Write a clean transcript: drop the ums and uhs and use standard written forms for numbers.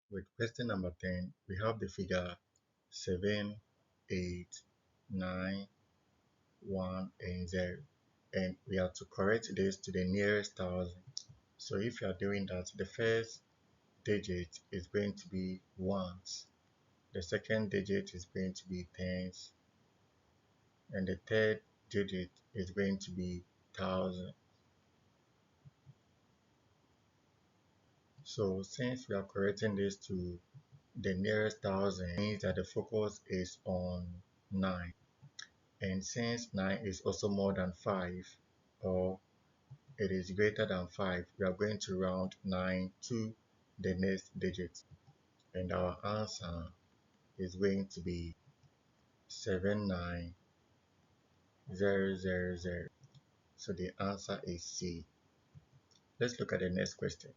With question number 10, we have the figure 7, 8, 9, 1, and 0. And we have to correct this to the nearest thousand. So if you are doing that, the first digit is going to be ones. The second digit is going to be tens. And the third digit is going to be thousand. So since we are correcting this to the nearest thousand, means that the focus is on 9. And since 9 is also more than 5, or it is greater than 5, we are going to round 9 to the next digit. And our answer is going to be 79000. So the answer is C. Let's look at the next question.